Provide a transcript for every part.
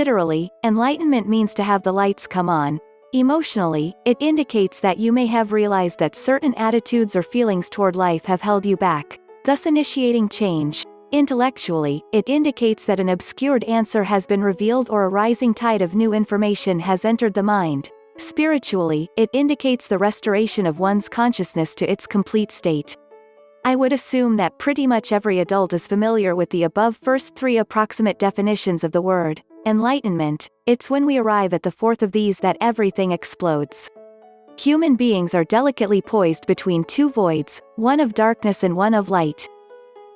Literally, enlightenment means to have the lights come on. Emotionally, it indicates that you may have realized that certain attitudes or feelings toward life have held you back, thus initiating change. Intellectually, it indicates that an obscured answer has been revealed or a rising tide of new information has entered the mind. Spiritually, it indicates the restoration of one's consciousness to its complete state. I would assume that pretty much every adult is familiar with the above first three approximate definitions of the word enlightenment. It's when we arrive at the fourth of these that everything explodes. Human beings are delicately poised between two voids, one of darkness and one of light.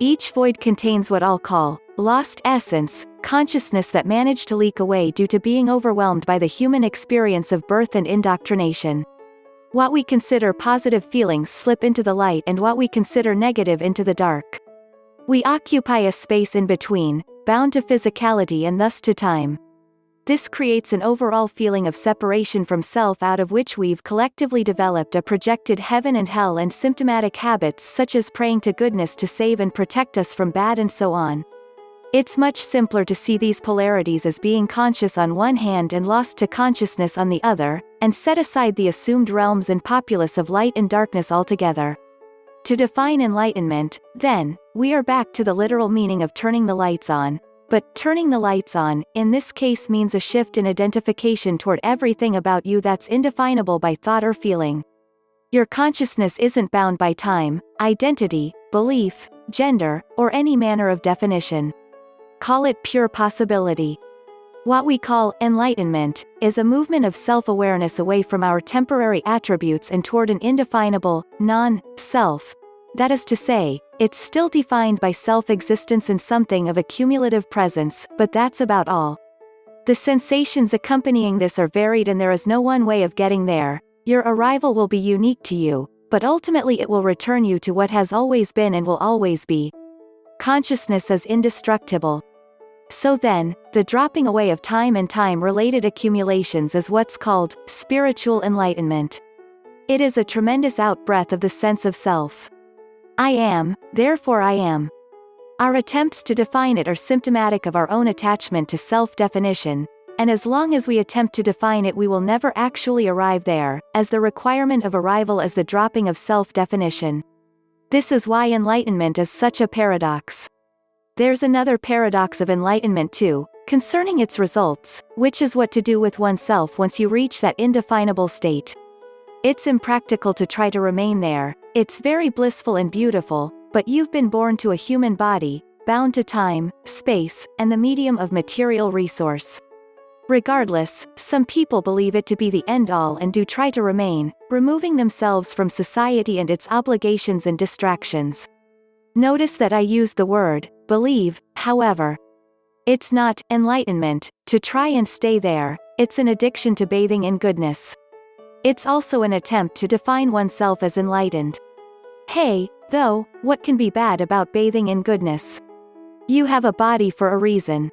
Each void contains what I'll call lost essence, consciousness that managed to leak away due to being overwhelmed by the human experience of birth and indoctrination. What we consider positive feelings slip into the light and what we consider negative into the dark. We occupy a space in between, bound to physicality and thus to time. This creates an overall feeling of separation from self out of which we've collectively developed a projected heaven and hell and symptomatic habits such as praying to goodness to save and protect us from bad and so on. It's much simpler to see these polarities as being conscious on one hand and lost to consciousness on the other, and set aside the assumed realms and populace of light and darkness altogether. To define enlightenment, then, we are back to the literal meaning of turning the lights on. But turning the lights on, in this case means a shift in identification toward everything about you that's indefinable by thought or feeling. Your consciousness isn't bound by time, identity, belief, gender, or any manner of definition. Call it pure possibility. What we call enlightenment is a movement of self-awareness away from our temporary attributes and toward an indefinable, non-self. That is to say, it's still defined by self-existence and something of a cumulative presence, but that's about all. The sensations accompanying this are varied and there is no one way of getting there. Your arrival will be unique to you, but ultimately it will return you to what has always been and will always be. Consciousness is indestructible. So then, the dropping away of time and time-related accumulations is what's called spiritual enlightenment. It is a tremendous out-breath of the sense of self. I am, therefore I am. Our attempts to define it are symptomatic of our own attachment to self-definition, and as long as we attempt to define it we will never actually arrive there, as the requirement of arrival is the dropping of self-definition. This is why enlightenment is such a paradox. There's another paradox of enlightenment too, concerning its results, which is what to do with oneself once you reach that indefinable state. It's impractical to try to remain there. It's very blissful and beautiful, but you've been born to a human body, bound to time, space, and the medium of material resource. Regardless, some people believe it to be the end-all and do try to remain, removing themselves from society and its obligations and distractions. Notice that I used the word believe, however. It's not enlightenment to try and stay there, it's an addiction to bathing in goodness. It's also an attempt to define oneself as enlightened. Hey, though, what can be bad about bathing in goodness? You have a body for a reason.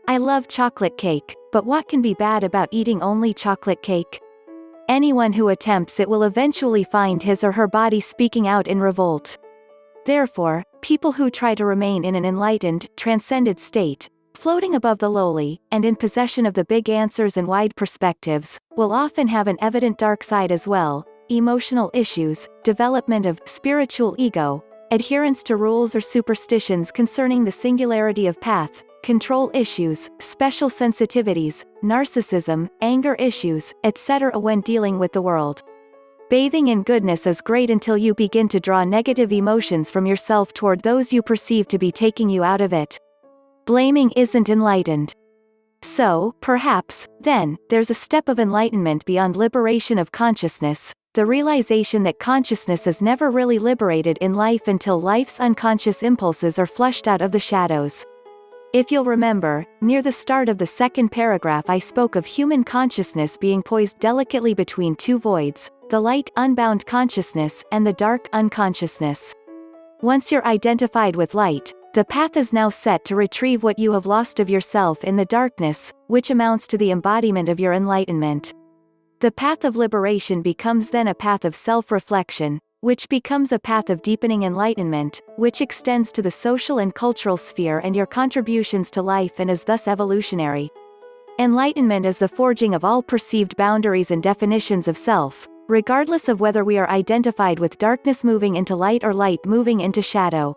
I love chocolate cake, but what can be bad about eating only chocolate cake? Anyone who attempts it will eventually find his or her body speaking out in revolt. Therefore, people who try to remain in an enlightened, transcended state, floating above the lowly, and in possession of the big answers and wide perspectives, will often have an evident dark side as well: emotional issues, development of spiritual ego, adherence to rules or superstitions concerning the singularity of path, control issues, special sensitivities, narcissism, anger issues, etc. when dealing with the world. Bathing in goodness is great until you begin to draw negative emotions from yourself toward those you perceive to be taking you out of it. Blaming isn't enlightened. So, perhaps, then, there's a step of enlightenment beyond liberation of consciousness, the realization that consciousness is never really liberated in life until life's unconscious impulses are flushed out of the shadows. If you'll remember, near the start of the second paragraph I spoke of human consciousness being poised delicately between two voids, the light, unbound consciousness, and the dark, unconsciousness. Once you're identified with light, the path is now set to retrieve what you have lost of yourself in the darkness, which amounts to the embodiment of your enlightenment. The path of liberation becomes then a path of self-reflection, which becomes a path of deepening enlightenment, which extends to the social and cultural sphere and your contributions to life and is thus evolutionary. Enlightenment is the forging of all perceived boundaries and definitions of self, regardless of whether we are identified with darkness moving into light or light moving into shadow.